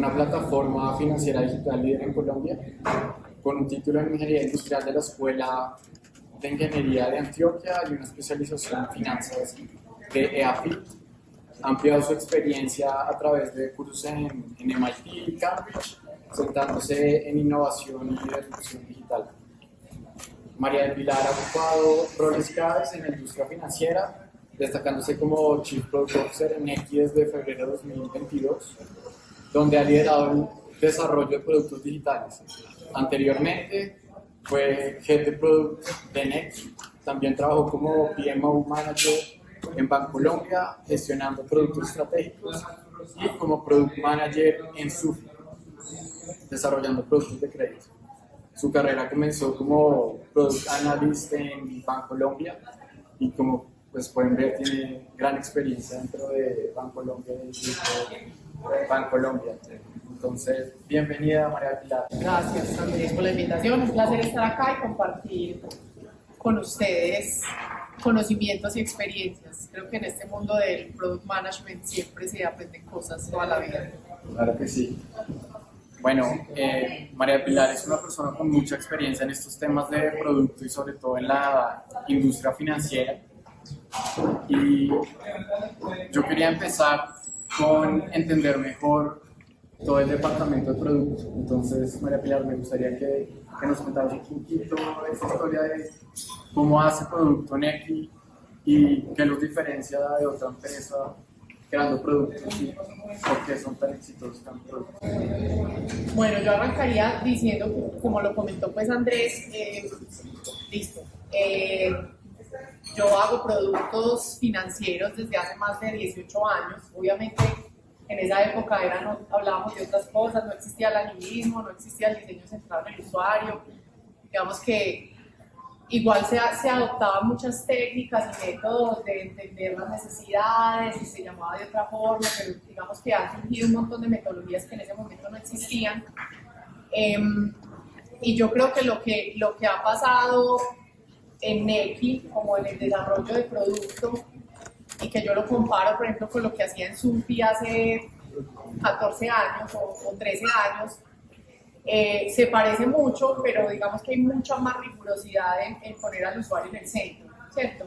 una plataforma financiera digital líder en Colombia, con un título en Ingeniería Industrial de la Escuela de Ingeniería de Antioquia y una especialización en finanzas de EAFIT. Ha ampliado su experiencia a través de cursos en MIT y Cambridge, centrándose en innovación y disrupción digital. María del Pilar ha ocupado roles claves en la industria financiera, destacándose como Chief Product Officer en Nequi desde febrero de 2022, donde ha liderado el desarrollo de productos digitales. Anteriormente fue Head de Product de Nequi. También trabajó como PMO Manager en Bancolombia, gestionando productos estratégicos, y como Product Manager en SUFI, desarrollando productos de crédito. Su carrera comenzó como Product Analyst en Bancolombia y, como pues pueden ver, tiene gran experiencia dentro de Bancolombia y de Bancolombia. Entonces, bienvenida, María Pilar. Gracias, Andrés, por la invitación. Un placer estar acá y compartir con ustedes conocimientos y experiencias. Creo que en este mundo del product management siempre se aprenden cosas toda la vida. Claro que sí. Bueno, María Pilar es una persona con mucha experiencia en estos temas de producto y sobre todo en la industria financiera. Y yo quería empezar con entender mejor todo el departamento de producto. Entonces, María Pilar, me gustaría que nos contaras un poquito de esa historia de cómo hace producto Nequi y qué los diferencia de otra empresa creando productos y por qué son tan exitosos tan productos. Bueno, yo arrancaría diciendo, como lo comentó pues Andrés, listo. Yo hago productos financieros desde hace más de 18 años. Obviamente, en esa época hablábamos de otras cosas, no existía el agilismo, no existía el diseño centrado en el usuario. Digamos que igual se adoptaban muchas técnicas y métodos de entender las necesidades y se llamaba de otra forma, pero digamos que han surgido un montón de metodologías que en ese momento no existían. Y yo creo que lo que ha pasado en Nequi, como en el desarrollo de producto, y que yo lo comparo, por ejemplo, con lo que hacía en SUFI hace 14 años o 13 años, se parece mucho, pero digamos que hay mucha más rigurosidad en poner al usuario en el centro, ¿cierto?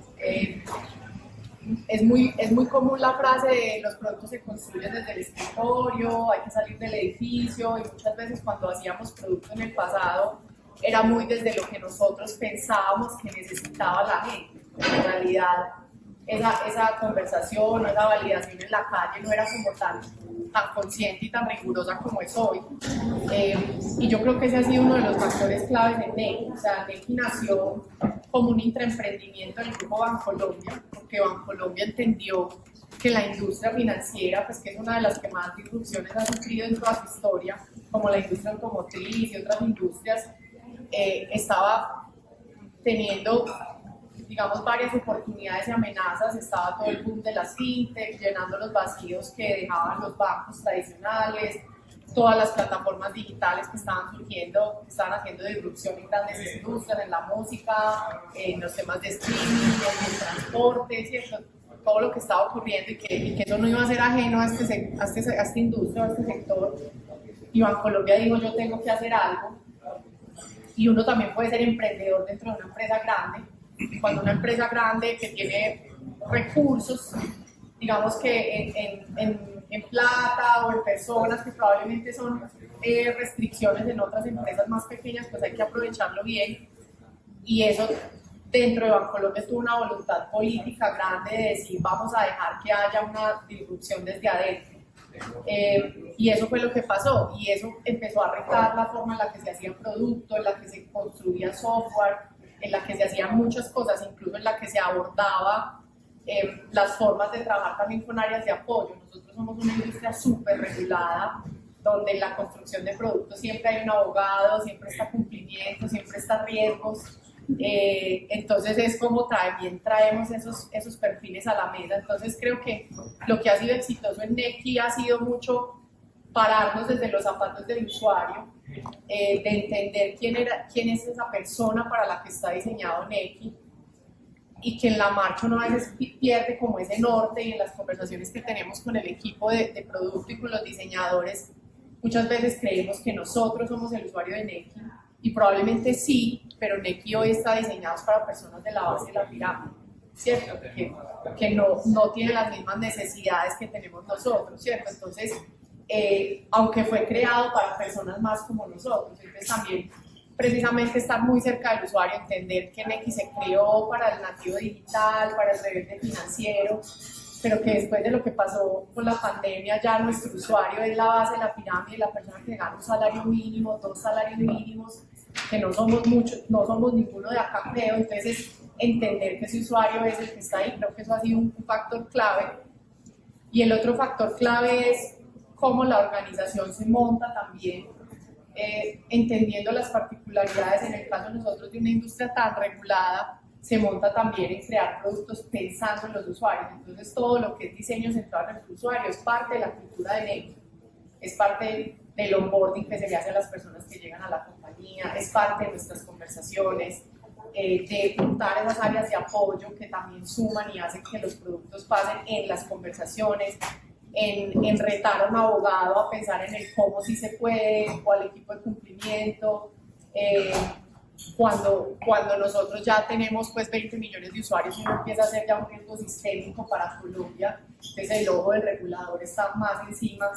Es muy común la frase de los productos se construyen desde el escritorio, hay que salir del edificio, y muchas veces cuando hacíamos producto en el pasado era muy desde lo que nosotros pensábamos que necesitaba la gente. En realidad, esa conversación o esa validación en la calle no era como tan consciente y tan rigurosa como es hoy. Y yo creo que ese ha sido uno de los factores claves de Nequi. O sea, Nequi nació como un intraemprendimiento del grupo Bancolombia, porque Bancolombia entendió que la industria financiera, pues que es una de las que más disrupciones ha sufrido en toda su historia, como la industria automotriz y otras industrias, estaba teniendo, digamos, varias oportunidades y amenazas. Estaba todo el boom de las fintech, llenando los vacíos que dejaban los bancos tradicionales, todas las plataformas digitales que estaban surgiendo, que estaban haciendo disrupción en grandes industrias, en la música, en los temas de streaming, en el transporte, ¿cierto? Todo lo que estaba ocurriendo y que eso no iba a ser ajeno a esta industria, a este sector. Y Bancolombia dijo, yo tengo que hacer algo. Y uno también puede ser emprendedor dentro de una empresa grande. Cuando una empresa grande que tiene recursos, digamos que en plata o en personas que probablemente son restricciones en otras empresas más pequeñas, pues hay que aprovecharlo bien. Y eso dentro de Bancolombia tuvo una voluntad política grande de decir vamos a dejar que haya una disrupción desde adentro. Y eso fue lo que pasó, y eso empezó a retar la forma en la que se hacía producto, en la que se construía software, en la que se hacían muchas cosas, incluso en la que se abordaba las formas de trabajar también con áreas de apoyo. Nosotros somos una industria súper regulada, donde en la construcción de productos siempre hay un abogado, siempre está cumplimiento, siempre está riesgos. Entonces es como también traemos esos perfiles a la mesa. Entonces creo que lo que ha sido exitoso en Nequi ha sido mucho pararnos desde los zapatos del usuario, de entender quién es esa persona para la que está diseñado Nequi, y que en la marcha uno a veces pierde como ese norte, y en las conversaciones que tenemos con el equipo de producto y con los diseñadores muchas veces creemos que nosotros somos el usuario de Nequi y probablemente sí, pero Nequi hoy está diseñado para personas de la base de la pirámide, ¿cierto? Que no tiene las mismas necesidades que tenemos nosotros, ¿cierto? Entonces, aunque fue creado para personas más como nosotros, entonces también precisamente estar muy cerca del usuario, entender que Nequi se creó para el nativo digital, para el rebelde financiero, pero que después de lo que pasó con la pandemia ya nuestro usuario es la base de la pirámide, la persona que gana un salario mínimo, 2 salarios mínimos, que no somos muchos, no somos ninguno de acá creo, entonces entender que ese usuario es el que está ahí, creo que eso ha sido un factor clave. Y el otro factor clave es cómo la organización se monta también, entendiendo las particularidades, en el caso de nosotros de una industria tan regulada, se monta también en crear productos pensando en los usuarios. Entonces todo lo que es diseño centrado en el usuario es parte de la cultura de Nequi, es parte del onboarding que se le hace a las personas que llegan a la compañía, es parte de nuestras conversaciones, de montar esas áreas de apoyo que también suman y hacen que los productos pasen en las conversaciones, en retar a un abogado a pensar en el cómo sí se puede, o al equipo de cumplimiento, cuando nosotros ya tenemos pues 20 millones de usuarios y uno empieza a hacer ya un riesgo sistémico para Colombia, entonces el ojo del regulador está más encima,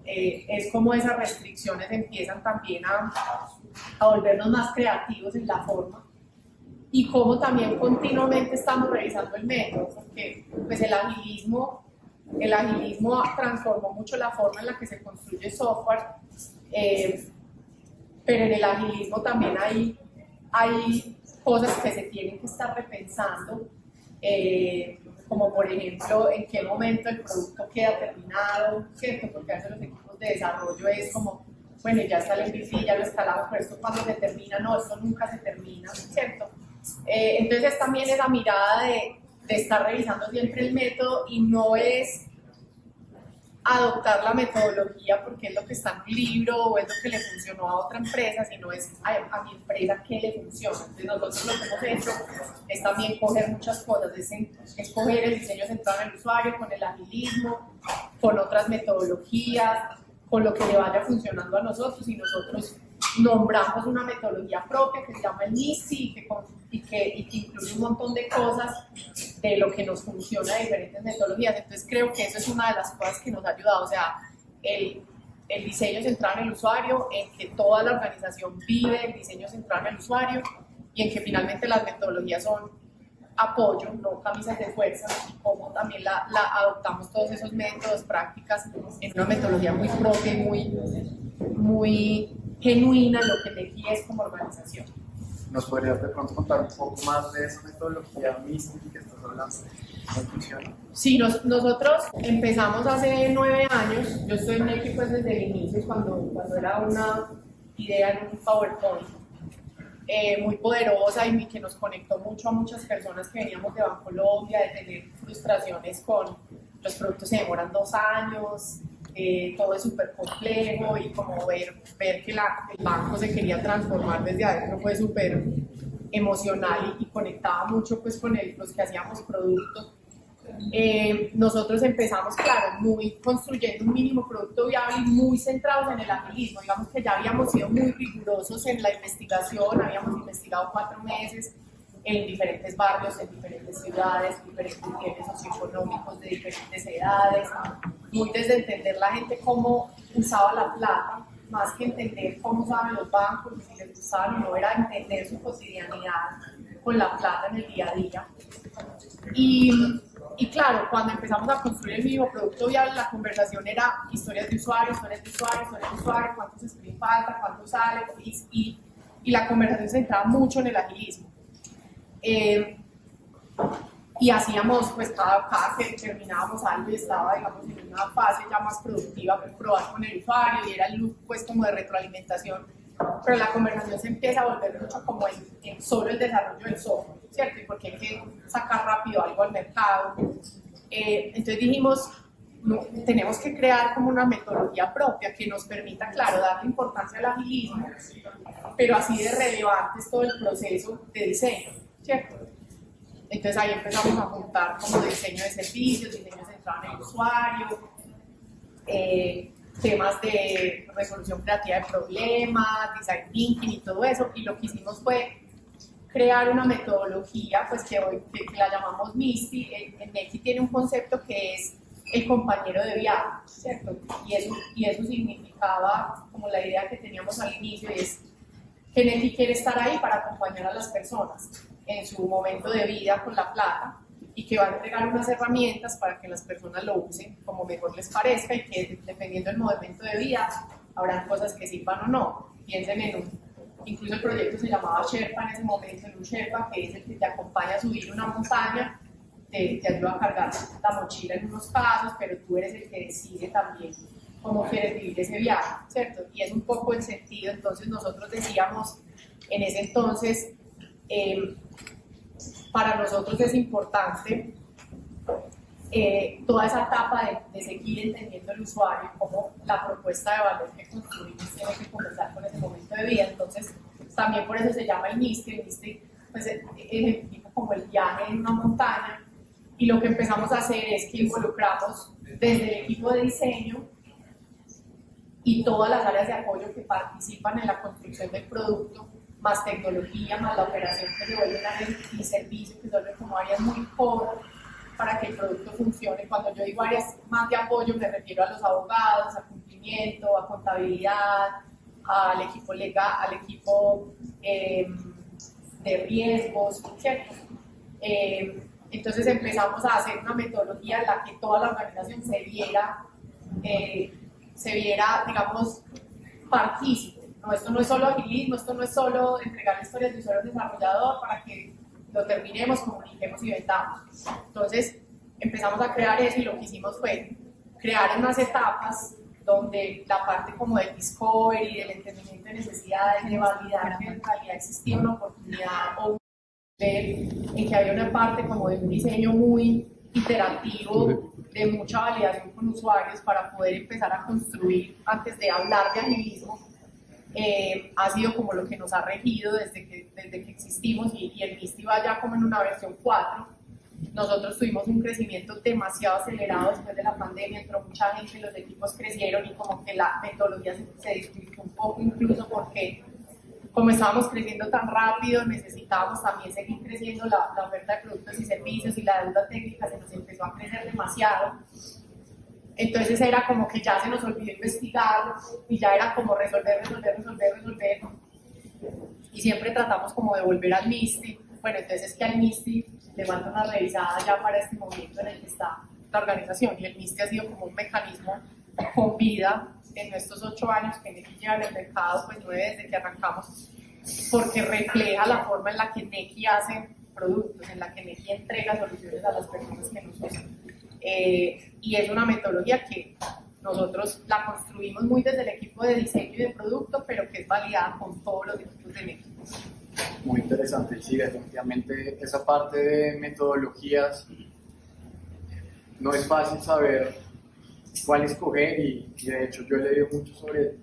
es como esas restricciones empiezan también a volvernos más creativos en la forma y como también continuamente estamos revisando el método, porque pues el agilismo transformó mucho la forma en la que se construye software, pero en el agilismo también hay cosas que se tienen que estar repensando, como por ejemplo en qué momento el producto queda terminado, ¿cierto? Porque a veces los equipos de desarrollo es como, bueno, ya está el MVP, ya lo escalamos, pero esto cuando se termina, no, esto nunca se termina, ¿cierto? Entonces también esa mirada de estar revisando siempre el método y no es adoptar la metodología porque es lo que está en un libro o es lo que le funcionó a otra empresa, sino es a mi empresa qué le funciona. Entonces nosotros lo que hemos hecho es también coger muchas cosas, es coger el diseño centrado en el usuario con el agilismo, con otras metodologías, con lo que le vaya funcionando a nosotros y nosotros nombramos una metodología propia que se llama el NIST y que incluye un montón de cosas de lo que nos funciona de diferentes metodologías. Entonces creo que eso es una de las cosas que nos ha ayudado, o sea, el diseño centrado en el usuario, en que toda la organización vive el diseño centrado en el usuario y en que finalmente las metodologías son apoyo, no camisas de fuerza, y cómo también la adoptamos todos esos métodos, prácticas en una metodología muy propia y muy genuina en lo que Nequi es como organización. ¿Nos podrías de pronto contar un poco más de esa metodología mística que estás hablando? ¿Cómo funciona? Sí, nosotros empezamos hace 9 años, yo estoy en Nequi pues desde el inicio, cuando era una idea en un PowerPoint, muy poderosa y que nos conectó mucho a muchas personas que veníamos de Bancolombia, de tener frustraciones con los productos se demoran 2 años, todo es súper complejo y como ver que el banco se quería transformar desde adentro fue súper emocional y conectaba mucho pues con los que hacíamos productos. Nosotros empezamos, claro, construyendo un mínimo producto viable y muy centrados en el agilismo. Digamos que ya habíamos sido muy rigurosos en la investigación, habíamos investigado 4 meses en diferentes barrios, en diferentes ciudades, diferentes niveles socioeconómicos de diferentes edades, muy desde entender la gente cómo usaba la plata, más que entender cómo usaban los bancos, si les gustaban o no, era entender su cotidianidad con la plata en el día a día. Y claro, cuando empezamos a construir el mismo producto viable, la conversación era historias de usuarios, cuántos screen falta, cuánto sale, y la conversación se centraba mucho en el agilismo. Y hacíamos, pues cada que terminábamos algo y estaba, digamos, en una fase ya más productiva, pues, probar con el usuario y era el loop, pues, como de retroalimentación. Pero la conversación se empieza a volver mucho como en solo el desarrollo del software, ¿cierto? Y porque hay que sacar rápido algo al mercado. Entonces dijimos, no, tenemos que crear como una metodología propia que nos permita, claro, darle importancia al agilismo, pero así de relevante es todo el proceso de diseño, ¿cierto? Entonces ahí empezamos a juntar como diseño de servicios, diseño centrado en el usuario, temas de resolución creativa de problemas, design thinking y todo eso, y lo que hicimos fue crear una metodología, pues que hoy que la llamamos MISTI. En NECI tiene un concepto que es el compañero de viaje, ¿cierto? Y eso significaba como la idea que teníamos al inicio, y es que NECI quiere estar ahí para acompañar a las personas en su momento de vida con la plata, y que va a entregar unas herramientas para que las personas lo usen como mejor les parezca, y que dependiendo del momento de vida habrán cosas que sirvan o no. Piensen incluso el proyecto se llamaba Sherpa en ese momento, en un Sherpa que es el que te acompaña a subir una montaña, te ayuda a cargar la mochila en unos casos, pero tú eres el que decide también cómo quieres vivir ese viaje, ¿cierto? Y es un poco el sentido. Entonces nosotros decíamos en ese entonces, para nosotros es importante toda esa etapa de seguir entendiendo el usuario, como la propuesta de valor que construimos tiene que comenzar con ese momento de vida. Entonces, también por eso se llama el MISTI. El MISTI pues, ejemplifica como el viaje en una montaña, y lo que empezamos a hacer es que involucramos desde el equipo de diseño y todas las áreas de apoyo que participan en la construcción del producto, más tecnología, más la operación, que se vuelven áreas y servicios que se vuelven como áreas muy core para que el producto funcione. Cuando yo digo áreas más de apoyo, me refiero a los abogados, a cumplimiento, a contabilidad, al equipo legal, al equipo de riesgos, ¿cierto? Entonces empezamos a hacer una metodología en la que toda la organización se viera, digamos, partícipe. No, esto no es solo agilismo, esto no es solo entregar historias de usuario al desarrollador para que lo terminemos, comuniquemos y vendamos. Entonces empezamos a crear eso, y lo que hicimos fue crear unas etapas donde la parte como del discovery, del entendimiento de necesidades, de validar que en realidad existía una oportunidad o un nivel, en que había una parte como de un diseño muy iterativo, de mucha validación con usuarios para poder empezar a construir antes de hablar de agilismo. Ha sido como lo que nos ha regido desde que existimos, y el MISTI va ya como en una versión 4. Nosotros tuvimos un crecimiento demasiado acelerado después de la pandemia, entró mucha gente, los equipos crecieron, y como que la metodología se distribuyó un poco, incluso porque como estábamos creciendo tan rápido, necesitábamos también seguir creciendo la oferta de productos y servicios, y la deuda técnica se nos empezó a crecer demasiado. Entonces era como que ya se nos olvidó investigar, y ya era como resolver. Y siempre tratamos como de volver al MISTI. Bueno, entonces es que al MISTI le manda una revisada ya para este momento en el que está la organización. Y el MISTI ha sido como un mecanismo con vida en estos 8 años que NECI lleva en el mercado, pues 9 desde que arrancamos, porque refleja la forma en la que NECI hace productos, en la que NECI entrega soluciones a las personas que nos usan. Y es una metodología que nosotros la construimos muy desde el equipo de diseño y de producto, pero que es validada con todos los equipos de NECI. Muy interesante, sí, definitivamente esa parte de metodologías no es fácil saber cuál escoger, y de hecho yo he leído mucho sobre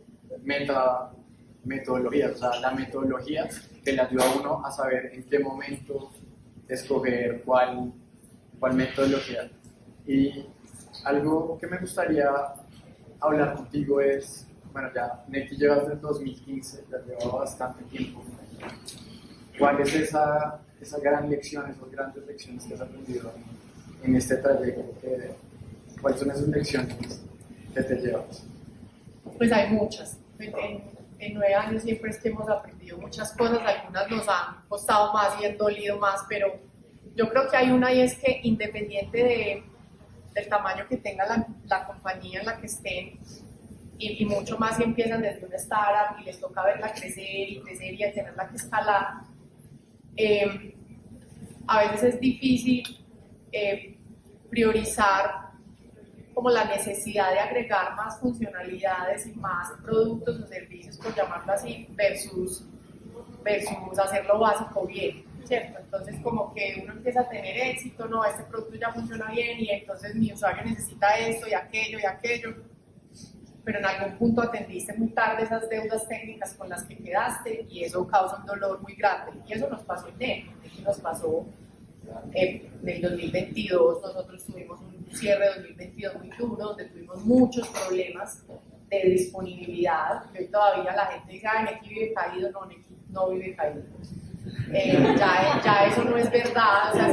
metodologías, o sea, la metodología que le ayuda a uno a saber en qué momento escoger cuál metodología. Y algo que me gustaría hablar contigo es, bueno, ya NECI lleva desde el 2015, ya lleva bastante tiempo. ¿Cuál es esa gran lección, esas grandes lecciones que has aprendido en este trayecto? ¿Cuáles son esas lecciones que te llevas? Pues hay muchas. En 9 años siempre es que hemos aprendido muchas cosas, algunas nos han costado más y han dolido más, pero yo creo que hay una, y es que independiente del tamaño que tenga la compañía en la que estén, y mucho más si empiezan desde una startup y les toca verla crecer y tenerla que escalar, a veces es difícil priorizar como la necesidad de agregar más funcionalidades y más productos o servicios, por llamarlo así, versus hacer lo básico bien, ¿cierto? Entonces como que uno empieza a tener éxito, no, este producto ya funciona bien, y entonces mi usuario necesita esto y aquello, pero en algún punto atendiste muy tarde esas deudas técnicas con las que quedaste, y eso causa un dolor muy grande. Y eso nos pasó en NECI, nos pasó en el 2022. Nosotros tuvimos un cierre de 2022 muy duro, donde tuvimos muchos problemas de disponibilidad. Hoy todavía la gente dice, ay, Nequi vive caído. No, Nequi no vive caído. Ya eso no es verdad. O sea,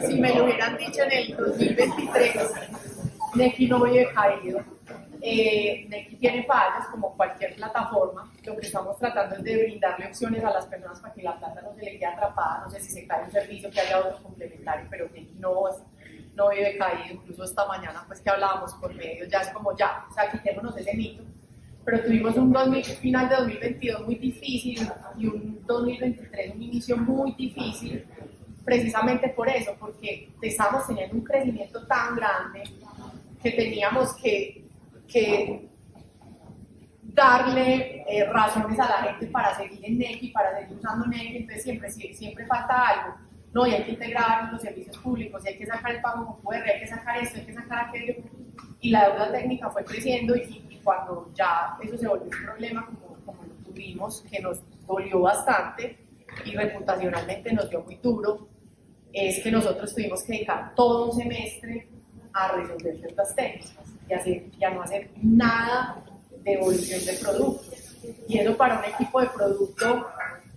si me lo hubieran dicho en el 2023, Nequi no vive caído. Nequi tiene fallas como cualquier plataforma. Lo que estamos tratando es de brindarle opciones a las personas para que la plata no se le quede atrapada. No sé si se cae un servicio, que haya otro complementario, pero Nequi no vive caído. Incluso esta mañana pues que hablábamos por medios, ya es como ya, o sea, quitémonos ese mito. Pero tuvimos un final de 2022 muy difícil y un 2023 un inicio muy difícil, precisamente por eso, porque estábamos teniendo un crecimiento tan grande que teníamos que darle razones a la gente para seguir en Nequi, para seguir usando Nequi. Entonces siempre falta algo. No, y hay que integrar los servicios públicos, y hay que sacar el pago con QR, hay que sacar esto, hay que sacar aquello. Y la deuda técnica fue creciendo y cuando ya eso se volvió un problema como lo tuvimos, que nos dolió bastante y reputacionalmente nos dio muy duro, es que nosotros tuvimos que dedicar todo un semestre a resolver ciertas técnicas y a no hacer nada de evolución de producto. Y eso para un equipo de producto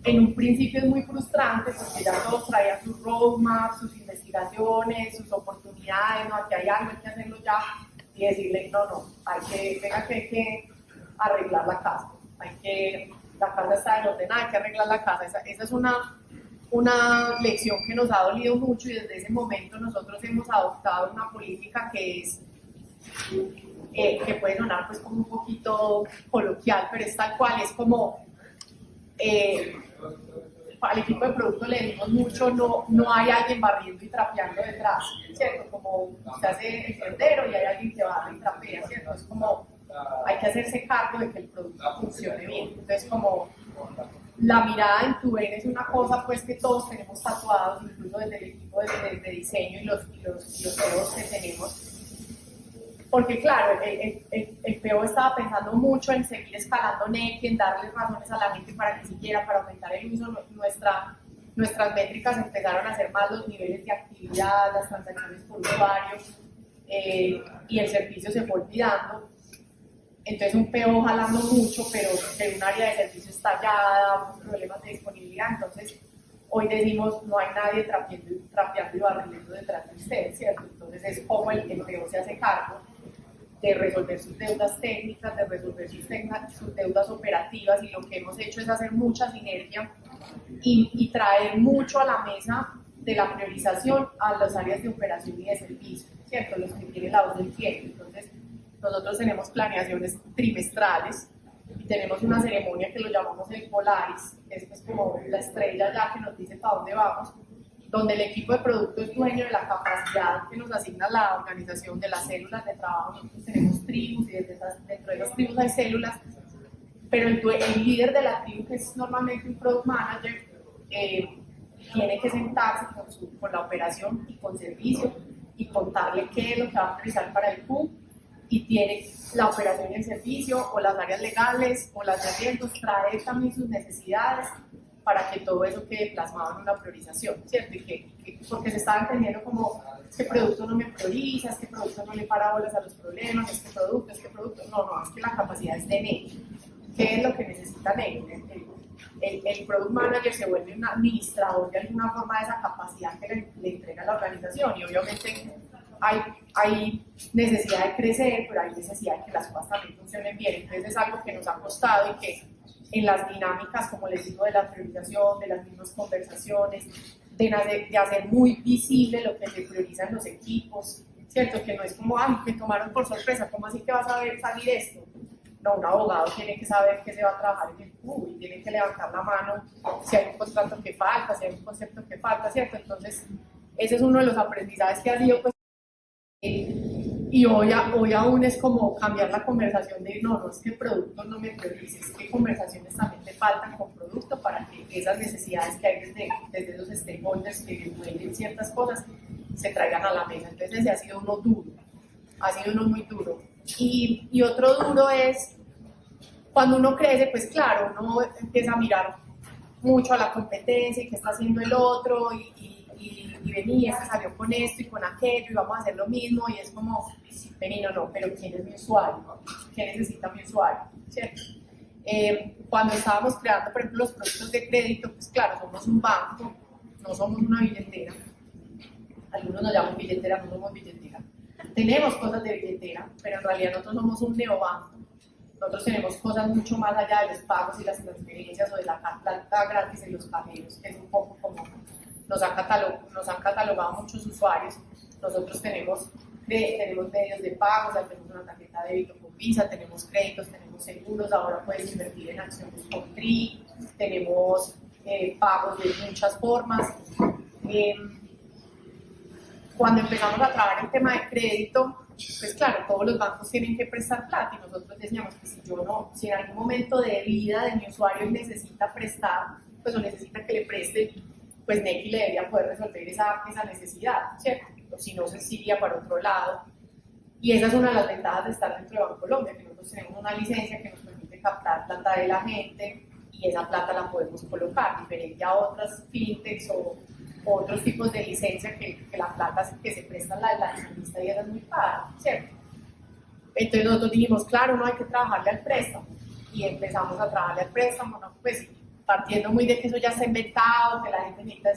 en un principio es muy frustrante porque ya todos traían sus roadmaps, sus investigaciones, sus oportunidades, no, aquí hay algo, hay que hacerlo ya, y decirle, no, hay que arreglar la casa, la casa está desordenada, hay que arreglar la casa. Esa es una lección que nos ha dolido mucho, y desde ese momento nosotros hemos adoptado una política que es que puede sonar pues como un poquito coloquial, pero es tal cual, es como al equipo de producto le decimos mucho, no hay alguien barriendo y trapeando detrás, ¿cierto? Como se hace el tendero y hay alguien que barre y trapea, ¿cierto? Es como hay que hacerse cargo de que el producto funcione bien. Entonces, como la mirada en tu es una cosa pues que todos tenemos tatuados, incluso desde el equipo de diseño y los CEOs que tenemos. Porque claro, el PO estaba pensando mucho en seguir escalando Nequi, en darles razones a la gente para que siguiera, para aumentar el uso. Nuestras métricas empezaron a ser más los niveles de actividad, las transacciones por usuario, y el servicio se fue olvidando. Entonces un PO jalando mucho, pero un área de servicio estallada, problemas de disponibilidad. Entonces hoy decimos, no hay nadie trapeando y barriendo detrás de usted, ¿cierto? Entonces es como el PO se hace cargo de resolver sus deudas técnicas, de resolver sus deudas operativas, y lo que hemos hecho es hacer mucha sinergia y traer mucho a la mesa de la priorización a las áreas de operación y de servicio, ¿cierto? Los que tienen la voz del cliente. Entonces, nosotros tenemos planeaciones trimestrales y tenemos una ceremonia que lo llamamos el Polaris, que es pues como la estrella ya que nos dice para dónde vamos, donde el equipo de producto es dueño de la capacidad que nos asigna la organización de las células de trabajo. Nosotros tenemos tribus y dentro de las tribus hay células, pero el líder de la tribu, que es normalmente un product manager, tiene que sentarse con la operación y con servicio y contarle qué es lo que va a priorizar para el Q, y tiene la operación y el servicio o las áreas legales o las de riesgos traer también sus necesidades para que todo eso quede plasmado en una priorización, ¿cierto? Porque se está entendiendo como, este producto no me prioriza, este producto no le para bolas a los problemas, este producto, no, es que la capacidad es de Nequi. ¿Qué es lo que necesita Nequi? El product manager se vuelve un administrador de alguna forma de esa capacidad que le entrega la organización, y obviamente hay necesidad de crecer, pero hay necesidad de que las cosas también funcionen bien. Entonces es algo que nos ha costado, y que en las dinámicas, como les digo, de la priorización, de las mismas conversaciones, de hacer muy visible lo que se prioriza en los equipos, ¿cierto? Que no es como, ay, me tomaron por sorpresa, ¿cómo así que vas a ver salir esto? No, un abogado tiene que saber que se va a trabajar en el Q y tiene que levantar la mano si hay un contrato que falta, si hay un concepto que falta, ¿cierto? Entonces, ese es uno de los aprendizajes que ha sido, pues, y hoy aún es como cambiar la conversación de no es que el producto no me priorices, qué conversaciones también te faltan con producto para que esas necesidades que hay desde esos stakeholders que duelen ciertas cosas se traigan a la mesa. Entonces ese ha sido uno duro, ha sido uno muy duro. Y otro duro es cuando uno crece, pues claro, uno empieza a mirar mucho a la competencia y qué está haciendo el otro, y y vení, este salió con esto y con aquello y vamos a hacer lo mismo y es como, vení, no, pero ¿quién es mi usuario? ¿Qué necesita mi usuario? ¿Cierto? Cuando estábamos creando, por ejemplo, los productos de crédito, pues claro, somos un banco, no somos una billetera. Algunos nos llaman billetera, no somos billetera. Tenemos cosas de billetera, pero en realidad nosotros somos un neobanco. Nosotros tenemos cosas mucho más allá de los pagos y las transferencias o de la plata gratis en los cajeros, que es un poco como nos han catalogado muchos usuarios. Nosotros tenemos medios de pago, o sea, tenemos una tarjeta de débito con Visa, tenemos créditos, tenemos seguros, ahora puedes invertir en acciones con TRI, tenemos pagos de muchas formas. Cuando empezamos a trabajar el tema de crédito, pues claro, todos los bancos tienen que prestar plata y nosotros decíamos que si en algún momento de vida de mi usuario necesita prestar, pues o necesita que le preste, pues Nequi le debería poder resolver esa necesidad, ¿cierto? O si no, se iría para otro lado. Y esa es una de las ventajas de estar dentro de Bancolombia, que nosotros tenemos una licencia que nos permite captar plata de la gente y esa plata la podemos colocar, diferente a otras fintechs o otros tipos de licencia que la plata que se presta a la accionista y es muy cara, ¿cierto? Entonces nosotros dijimos, claro, no hay que trabajarle al préstamo y empezamos a trabajarle al préstamo, ¿no? Pues partiendo muy de que eso ya está inventado, que la gente necesita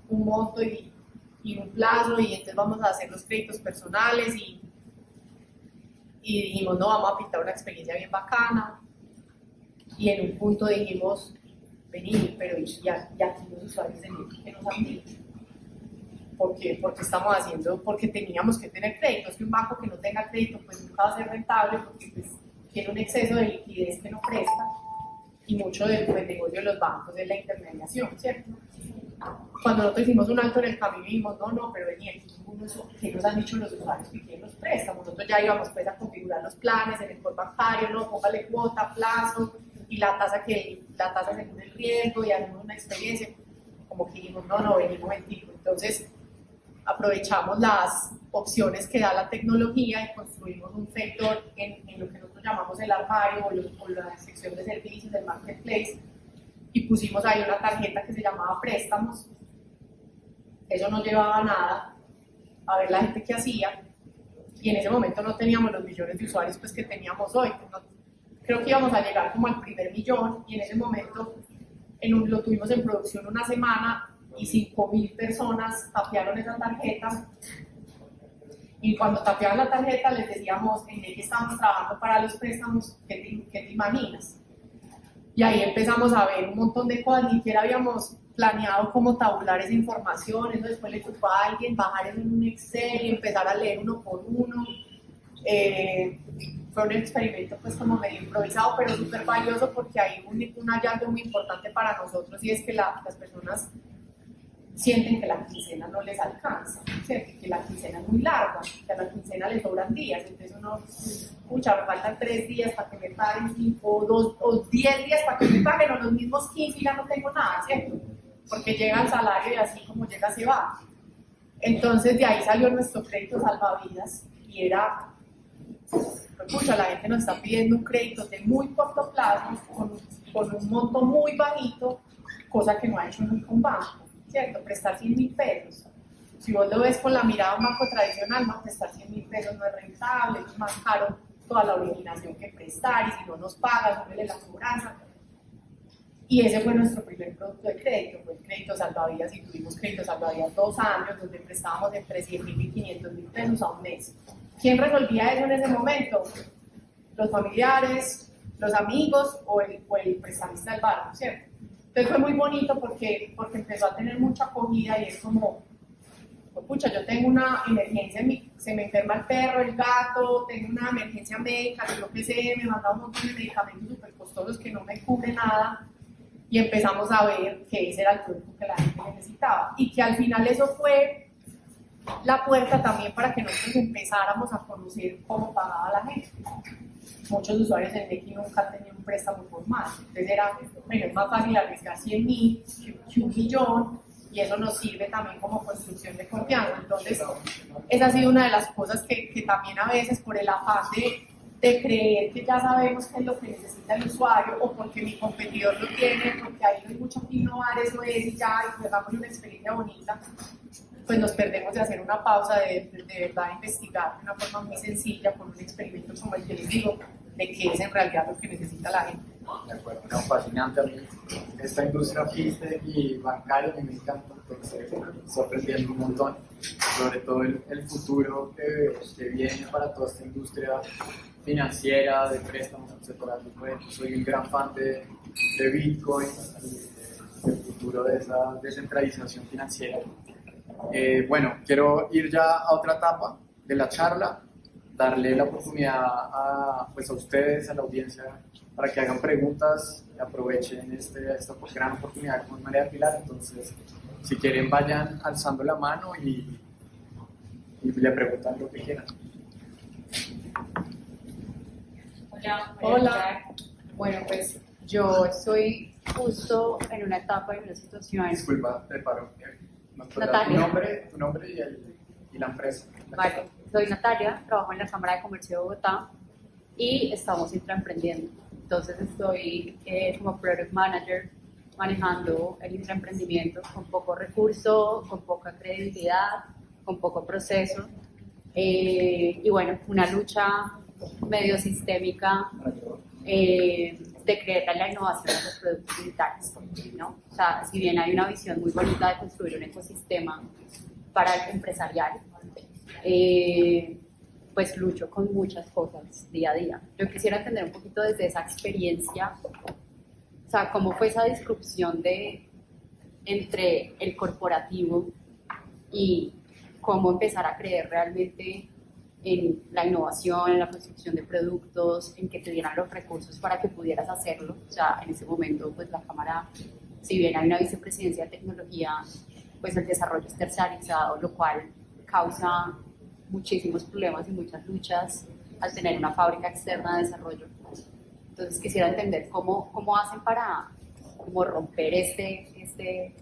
un monto y un plazo y entonces vamos a hacer los créditos personales y dijimos, no, vamos a pintar una experiencia bien bacana y en un punto dijimos, vení, pero y aquí los usuarios de Nequi que nos han dicho. Porque estamos haciendo, porque teníamos que tener crédito. Es que un banco que no tenga crédito pues nunca va a ser rentable porque pues, tiene un exceso de liquidez que no presta y mucho del negocio de los bancos es la intermediación, ¿cierto? Cuando nosotros hicimos un alto en el camino dijimos, no, pero vení, aquí ¿qué nos han dicho los usuarios que quieren los préstamos? Nosotros ya íbamos pues a configurar los planes en el core bancario, no, póngale cuota, plazo y la tasa según el riesgo y hacemos una experiencia, como que dijimos, no, vení un momentito. Entonces, aprovechamos las opciones que da la tecnología y construimos un sector en lo que nosotros llamamos el armario o la sección de servicios del marketplace y pusimos ahí una tarjeta que se llamaba préstamos. Eso no llevaba nada a ver la gente que hacía y en ese momento no teníamos los millones de usuarios pues, que teníamos hoy. Creo que íbamos a llegar como al primer millón y en ese momento lo tuvimos en producción una semana y 5.000 personas tapearon esa tarjeta y cuando tapeaban la tarjeta les decíamos en qué estamos trabajando para los préstamos, ¿qué te imaginas? Y ahí empezamos a ver un montón de cosas, ni siquiera habíamos planeado cómo tabular esa información, eso después le tocó a alguien bajar eso en un Excel y empezar a leer uno por uno. Fue un experimento pues como medio improvisado pero súper valioso porque hay un hallazgo muy importante para nosotros y es que las personas sienten que la quincena no les alcanza, ¿cierto? Que la quincena es muy larga, que a la quincena les sobran días, entonces uno, pucha, me faltan 3 días para que me paguen 5 o 10 días para que me paguen o los mismos 15 y ya no tengo nada, ¿cierto? Porque llega el salario y así como llega se va. Entonces de ahí salió nuestro crédito salvavidas y era, pucha, la gente nos está pidiendo un crédito de muy corto plazo con un monto muy bajito, cosa que no ha hecho nunca un banco, ¿cierto? Prestar 100.000 pesos. Si vos lo ves con la mirada de un banco tradicional, no, prestar 100.000 pesos no es rentable, es más caro toda la originación que prestar y si no nos paga, súbele la cobranza. Y ese fue nuestro primer producto de crédito, fue el crédito salvavidas y tuvimos crédito salvavidas 2 años donde prestábamos entre 100.000 y 500.000 pesos a un mes. ¿Quién resolvía eso en ese momento? Los familiares, los amigos o el prestamista del banco, ¿cierto? Entonces fue muy bonito porque empezó a tener mucha acogida y es como, pucha, yo tengo una emergencia, se me enferma el perro, el gato, tengo una emergencia médica, yo que sé, me mandan un montón de medicamentos súper costosos que no me cubre nada y empezamos a ver que ese era el producto que la gente necesitaba y que al final eso fue la puerta también para que nosotros empezáramos a conocer cómo pagaba la gente. Muchos usuarios en Nequi nunca han tenido un préstamo formal, entonces era, bueno, es más fácil arriesgar 100.000 que 1 millón y eso nos sirve también como construcción de confianza. Entonces, esa ha sido una de las cosas que también a veces por el afán de creer que ya sabemos qué es lo que necesita el usuario o porque mi competidor lo tiene, porque ahí no hay mucho que innovar, eso es y ya, y pues damos una experiencia bonita, pues nos perdemos de hacer una pausa, de verdad investigar de una forma muy sencilla, con un experimento como el que les digo, de qué es en realidad lo que necesita la gente. De acuerdo, no, fascinante a mí. Esta industria fintech y bancaria que me encanta, entonces estoy aprendiendo un montón, sobre todo el futuro que viene para toda esta industria financiera, de préstamos, etc. Soy un gran fan de Bitcoin y del futuro de esa descentralización financiera. Bueno, quiero ir ya a otra etapa de la charla, darle la oportunidad pues a ustedes, a la audiencia, para que hagan preguntas, aprovechen esta gran oportunidad con María Pilar. Entonces, si quieren, vayan alzando la mano y le preguntan lo que quieran. Hola. Hola. Bueno, pues yo estoy justo en una etapa, en una situación. Disculpa, te paro. Natalia. Tu nombre y la empresa. Vale, soy Natalia, trabajo en la Cámara de Comercio de Bogotá y estamos intraemprendiendo. Entonces estoy como Product Manager manejando el intraemprendimiento con poco recurso, con poca credibilidad, con poco proceso. Y bueno, una lucha medio sistémica de creer en la innovación de los productos digitales, ¿no? O sea, si bien hay una visión muy bonita de construir un ecosistema para el empresarial, pues lucho con muchas cosas día a día. Yo quisiera entender un poquito desde esa experiencia, o sea, cómo fue esa disrupción entre el corporativo y cómo empezar a creer realmente en la innovación, en la construcción de productos, en que te dieran los recursos para que pudieras hacerlo. O sea, en ese momento, pues la Cámara, si bien hay una vicepresidencia de tecnología, pues el desarrollo es terciarizado, lo cual causa muchísimos problemas y muchas luchas al tener una fábrica externa de desarrollo. Entonces quisiera entender cómo hacen para como romper este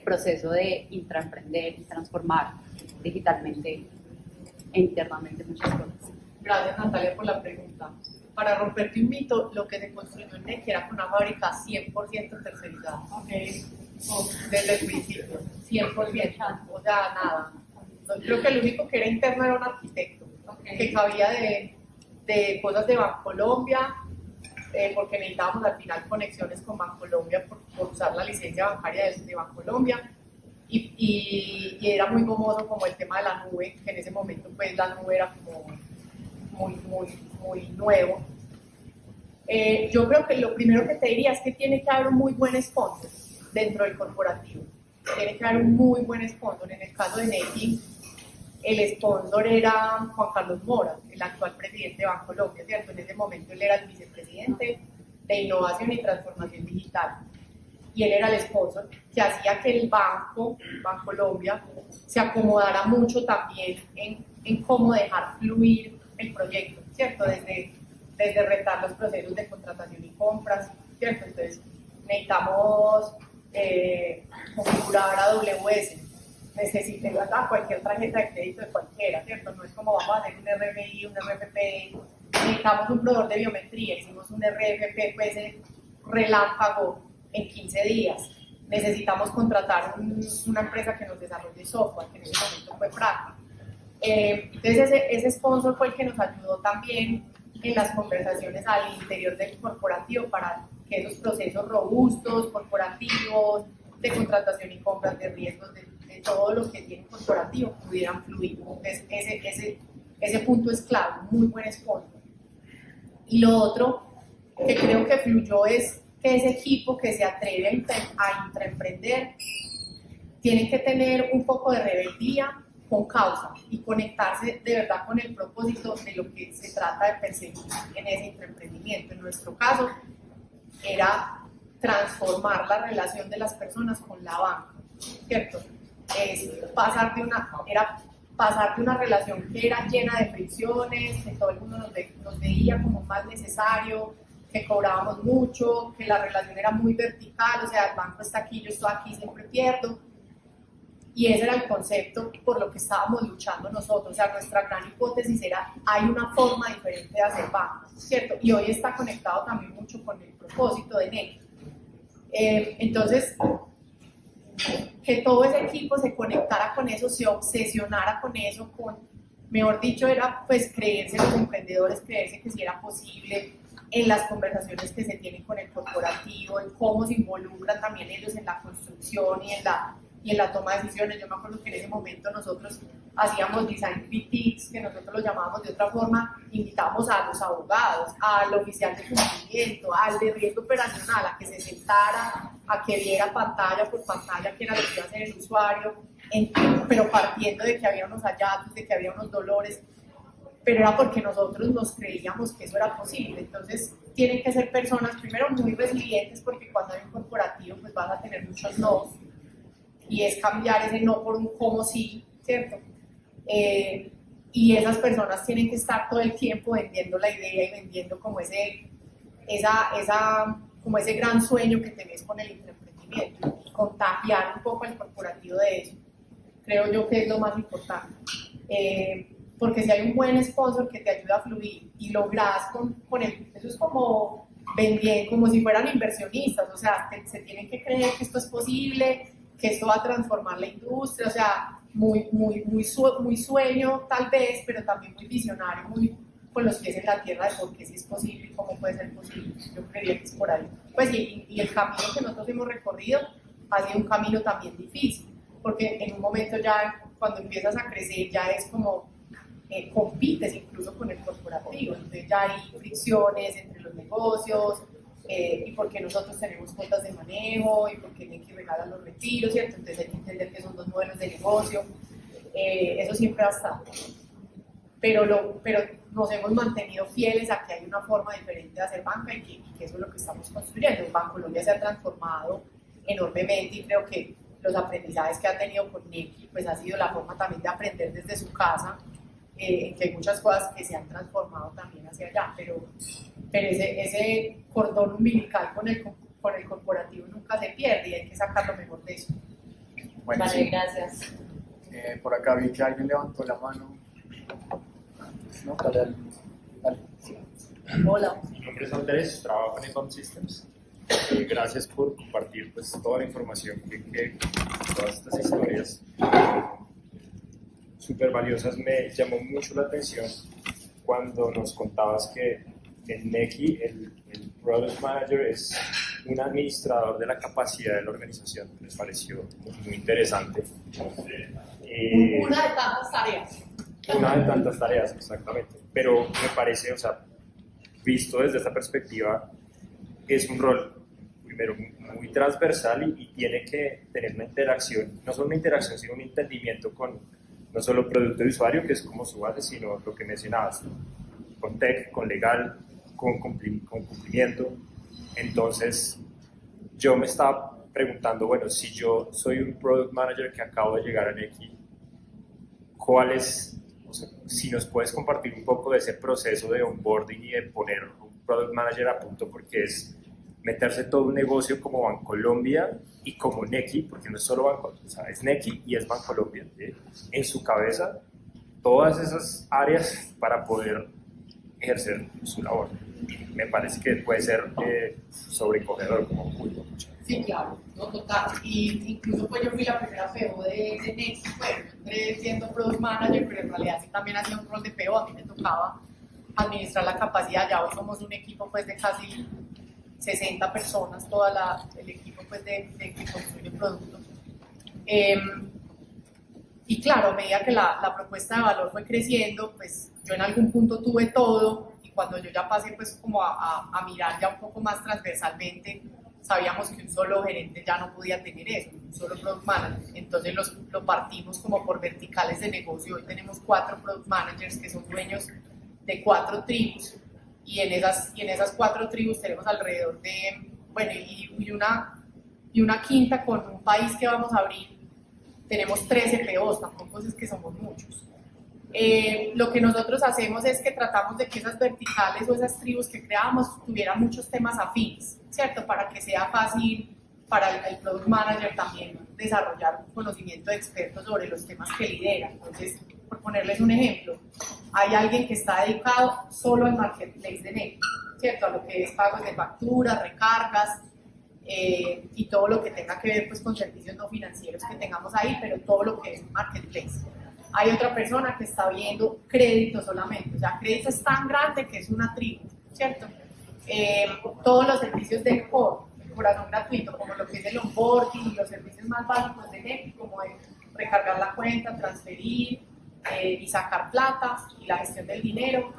proceso de intraemprender y transformar digitalmente e internamente muchas cosas. Gracias, Natalia, por la pregunta. Para romperte un mito, lo que se construyó en NEC era con una fábrica 100% tercerizada. Okay. Desde el principio, 100%, o sea, nada. Creo que lo único que era interno era un arquitecto, que cabía de cosas de Bancolombia, porque necesitábamos al final conexiones con Bancolombia por usar la licencia bancaria de Bancolombia. Y era muy gomoso como el tema de la nube, que en ese momento pues la nube era como muy nuevo. Yo creo que lo primero que te diría es que tiene que haber un muy buen sponsor dentro del corporativo. Tiene que haber un muy buen sponsor. En el caso de Neki, el sponsor era Juan Carlos Mora, el actual presidente de Bancolombia, ¿cierto? En ese momento él era el vicepresidente de Innovación y Transformación Digital. Y él era el sponsor que hacía que el banco, Bancolombia, se acomodara mucho también en cómo dejar fluir el proyecto, ¿cierto? Desde retar los procesos de contratación y compras, ¿cierto? Entonces, necesitamos configurar AWS, necesitamos cualquier tarjeta de crédito de cualquiera, ¿cierto? No es como vamos a hacer un RFI, un RFP, necesitamos un proveedor de biometría, hicimos un RFP, pues relámpago en 15 días. Necesitamos contratar una empresa que nos desarrolle software, que en ese momento fue Practic. Entonces ese sponsor fue el que nos ayudó también en las conversaciones al interior del corporativo para que esos procesos robustos, corporativos, de contratación y compras, de riesgos, de todo lo que tiene corporativo pudieran fluir. Entonces ese punto es clave, muy buen sponsor. Y lo otro que creo que fluyó es que ese equipo que se atreve a intraemprender tiene que tener un poco de rebeldía con causa y conectarse de verdad con el propósito de lo que se trata de perseguir en ese intraemprendimiento. En nuestro caso era transformar la relación de las personas con la banca, ¿cierto? Pasar de una relación que era llena de fricciones, que todo el mundo nos veía como más necesario, que cobrábamos mucho, que la relación era muy vertical, o sea, el banco está aquí, yo estoy aquí, siempre pierdo. Y ese era el concepto por lo que estábamos luchando nosotros. O sea, nuestra gran hipótesis era, hay una forma diferente de hacer banco, ¿cierto? Y hoy está conectado también mucho con el propósito de NEC. Entonces, que todo ese equipo se conectara con eso, se obsesionara con eso, mejor dicho, era pues creerse los emprendedores, creerse que sí era posible, en las conversaciones que se tienen con el corporativo, en cómo se involucran también ellos en la construcción y en la toma de decisiones. Yo me acuerdo que en ese momento nosotros hacíamos design critiques, que nosotros lo llamábamos de otra forma, invitábamos a los abogados, al oficial de cumplimiento, al de riesgo operacional, a que se sentara, a que viera pantalla por pantalla qué era lo que iba a hacer el usuario, pero partiendo de que había unos hallazgos, de que había unos dolores, pero era porque nosotros nos creíamos que eso era posible. Entonces tienen que ser personas primero muy resilientes, porque cuando hay un corporativo pues vas a tener muchos no, y es cambiar ese no por un cómo sí, ¿cierto? Y esas personas tienen que estar todo el tiempo vendiendo la idea y vendiendo como como ese gran sueño que tenés con el emprendimiento, y contagiar un poco al corporativo de eso. Creo yo que es lo más importante. Porque si hay un buen sponsor que te ayuda a fluir y logras con él, eso es como vendiendo, como si fueran inversionistas, o sea, se tienen que creer que esto es posible, que esto va a transformar la industria, o sea, muy sueño tal vez, pero también muy visionario, muy con los pies en la tierra de por qué sí es posible y cómo puede ser posible. Yo creería que es por ahí. Pues y el camino que nosotros hemos recorrido ha sido un camino también difícil, porque en un momento ya cuando empiezas a crecer ya es como compites incluso con el corporativo, entonces ya hay fricciones entre los negocios, y porque nosotros tenemos cuotas de manejo, y porque hay que regalar los retiros, ¿cierto? Entonces hay que entender que son dos modelos de negocio, eso siempre va a estar. Pero nos hemos mantenido fieles a que hay una forma diferente de hacer banca y que eso es lo que estamos construyendo. Bancolombia se ha transformado enormemente y creo que los aprendizajes que ha tenido con Neki pues ha sido la forma también de aprender desde su casa, que hay muchas cosas que se han transformado también hacia allá, pero ese cordón umbilical con el corporativo nunca se pierde y hay que sacar lo mejor de eso. Bueno, Vale, sí. gracias. Por acá vi que alguien levantó la mano. No, dale. Sí. Hola. Mi nombre es Andrés, trabajo en EPAM Systems. Gracias por compartir pues, toda la información, que todas estas historias súper valiosas. Me llamó mucho la atención cuando nos contabas que en Neki el Product Manager es un administrador de la capacidad de la organización. Me pareció muy interesante. Una de tantas tareas. Una de tantas tareas, exactamente. Pero me parece, o sea, visto desde esta perspectiva, es un rol, primero, muy transversal y tiene que tener una interacción, no solo una interacción, sino un entendimiento con no solo producto de usuario, que es como su base, sino lo que mencionabas, con tech, con legal, con cumplimiento. Entonces, yo me estaba preguntando, bueno, si yo soy un product manager que acabo de llegar a Neki, ¿cuál es, o sea, si nos puedes compartir un poco de ese proceso de onboarding y de poner un product manager a punto, porque es meterse todo un negocio como Bancolombia y como Neki, porque no es solo Bancolombia, o sea, es Neki y es Bancolombia, ¿sí? En su cabeza, todas esas áreas para poder ejercer su labor. Me parece que puede ser sobrecogedor, como muy mucho. Sí, claro, no, total. Y incluso pues yo fui la primera PO de Next, bueno, entré siendo Product Manager, pero en realidad sí también hacía un rol de PO, a mí me tocaba administrar la capacidad, ya hoy somos un equipo pues de casi 60 personas, el equipo pues de que construye productos. Y claro, a medida que la propuesta de valor fue creciendo, pues yo en algún punto tuve todo, y cuando yo ya pasé pues como a mirar ya un poco más transversalmente, sabíamos que un solo gerente ya no podía tener eso, un solo product manager. Entonces lo partimos como por verticales de negocio. Hoy tenemos 4 product managers que son dueños de 4 tribus, y en esas 4 tribus tenemos alrededor de, bueno, y una quinta con un país que vamos a abrir. Tenemos 13 POs, tampoco es que somos muchos. Lo que nosotros hacemos es que tratamos de que esas verticales o esas tribus que creamos tuvieran muchos temas afines, ¿cierto? Para que sea fácil para el Product Manager también desarrollar un conocimiento de expertos sobre los temas que lidera. Entonces, por ponerles un ejemplo, hay alguien que está dedicado solo al marketplace de Neki, ¿cierto? A lo que es pagos de facturas, recargas, y todo lo que tenga que ver pues, con servicios no financieros que tengamos ahí, pero todo lo que es un marketplace. Hay otra persona que está viendo crédito solamente, o sea, crédito es tan grande que es una tribu, ¿cierto? Todos los servicios del core, el corazón gratuito, como lo que es el onboarding y los servicios más básicos de Nequi, como es recargar la cuenta, transferir y sacar plata y la gestión del dinero,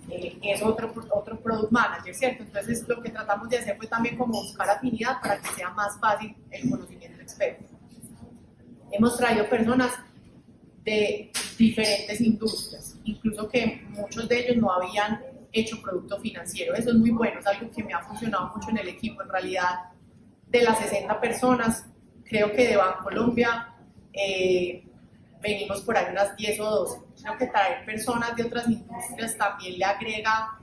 es otro product manager, ¿cierto? Entonces lo que tratamos de hacer fue también como buscar afinidad para que sea más fácil el conocimiento experto. Hemos traído personas de diferentes industrias, incluso que muchos de ellos no habían hecho producto financiero. Eso es muy bueno, es algo que me ha funcionado mucho en el equipo. En realidad, de las 60 personas, creo que de Bancolombia venimos por ahí unas 10 o 12. Creo que traer personas de otras industrias también le agrega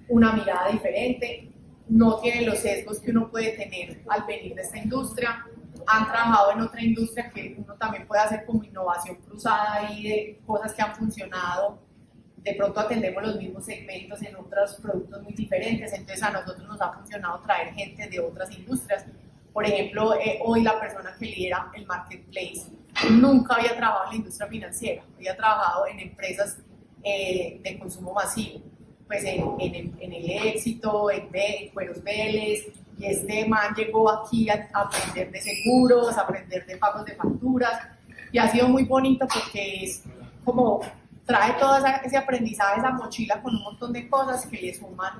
una mirada diferente, no tiene los sesgos que uno puede tener al venir de esta industria. Han trabajado en otra industria que uno también puede hacer como innovación cruzada ahí de cosas que han funcionado. De pronto atendemos los mismos segmentos en otros productos muy diferentes, entonces a nosotros nos ha funcionado traer gente de otras industrias. Por ejemplo, hoy la persona que lidera el marketplace nunca había trabajado en la industria financiera, había trabajado en empresas de consumo masivo, pues en el Éxito, en Cueros Vélez, y este man llegó aquí a aprender de seguros, a aprender de pagos de facturas, y ha sido muy bonito porque es como trae todo ese aprendizaje, esa mochila con un montón de cosas que le suman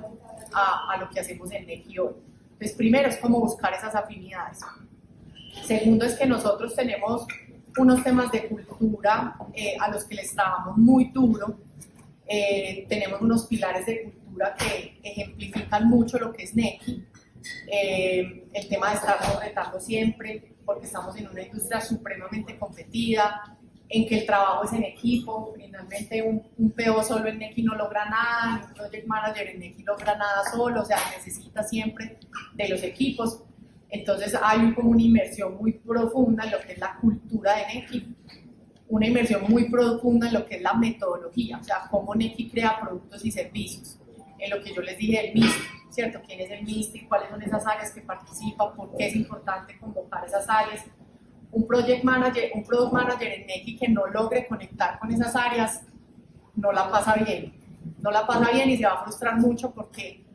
a lo que hacemos en Nequi hoy. Entonces, primero es como buscar esas afinidades. Segundo es que nosotros tenemos unos temas de cultura a los que les trabajamos muy duro. Tenemos unos pilares de cultura que ejemplifican mucho lo que es Nequi. El tema de estarnos retando siempre, porque estamos en una industria supremamente competida, en que el trabajo es en equipo. Finalmente un PO solo en Nequi no logra nada, un project manager en Nequi logra nada solo, o sea, necesita siempre de los equipos. Entonces hay como una inmersión muy profunda en lo que es la cultura de Nequi, una inmersión muy profunda en lo que es la metodología, o sea, cómo Nequi crea productos y servicios, en lo que yo les dije del MIST, ¿cierto? ¿Quién es el MIST? ¿Cuáles son esas áreas que participan? ¿Por qué es importante convocar esas áreas? Un product manager en Nequi que no logre conectar con esas áreas no la pasa bien y se va a frustrar mucho porque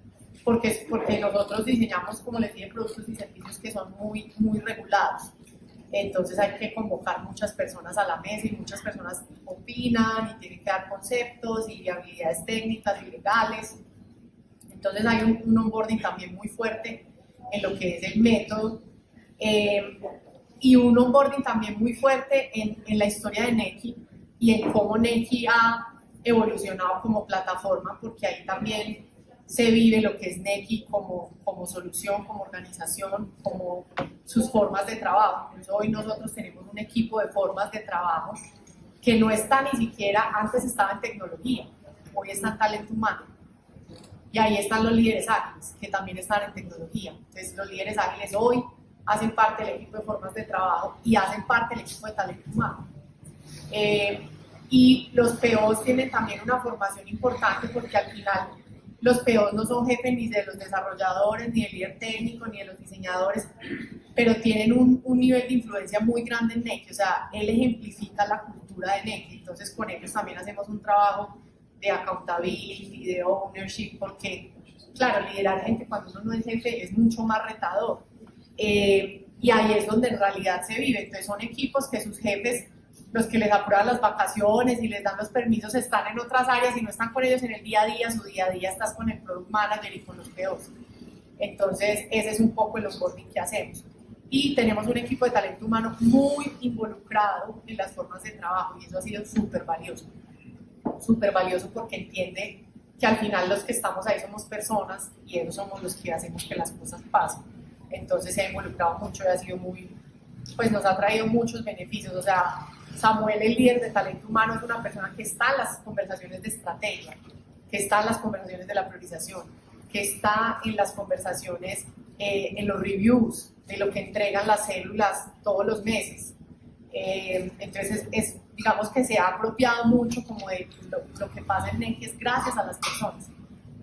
nosotros diseñamos, como les dije, productos y servicios que son muy, muy regulados. Entonces hay que convocar muchas personas a la mesa y muchas personas opinan y tienen que dar conceptos y habilidades técnicas y legales. Entonces hay un onboarding también muy fuerte en lo que es el método. Y un onboarding también muy fuerte en la historia de Nequi y en cómo Nequi ha evolucionado como plataforma, porque ahí también se vive lo que es Nequi como solución, como organización, como sus formas de trabajo. Por eso hoy nosotros tenemos un equipo de formas de trabajo que no está ni siquiera, antes estaba en tecnología, hoy está en talento humano. Y ahí están los líderes ágiles, que también están en tecnología. Entonces los líderes ágiles hoy hacen parte del equipo de formas de trabajo y hacen parte del equipo de talento humano. Y los POs tienen también una formación importante porque al final los POs no son jefes ni de los desarrolladores, ni del líder técnico, ni de los diseñadores, pero tienen un nivel de influencia muy grande en Nequi, o sea, él ejemplifica la cultura de Nequi, entonces con ellos también hacemos un trabajo de accountability, de ownership, porque, claro, liderar gente cuando uno no es jefe es mucho más retador. Y ahí es donde en realidad se vive. Entonces son equipos que sus jefes, los que les aprueban las vacaciones y les dan los permisos, están en otras áreas y no están con ellos en el día a día. Su día a día estás con el product manager y con los POs. Entonces ese es un poco el onboarding que hacemos. Y tenemos un equipo de talento humano muy involucrado en las formas de trabajo y eso ha sido súper valioso porque entiende que al final los que estamos ahí somos personas y ellos somos los que hacemos que las cosas pasen. Entonces se ha involucrado mucho y ha sido pues nos ha traído muchos beneficios. O sea, Samuel, el líder de talento humano, es una persona que está en las conversaciones de estrategia, que está en las conversaciones de la priorización, que está en las conversaciones, en los reviews de lo que entregan las células todos los meses. Entonces, digamos que se ha apropiado mucho como de lo que pasa en Nequi es gracias a las personas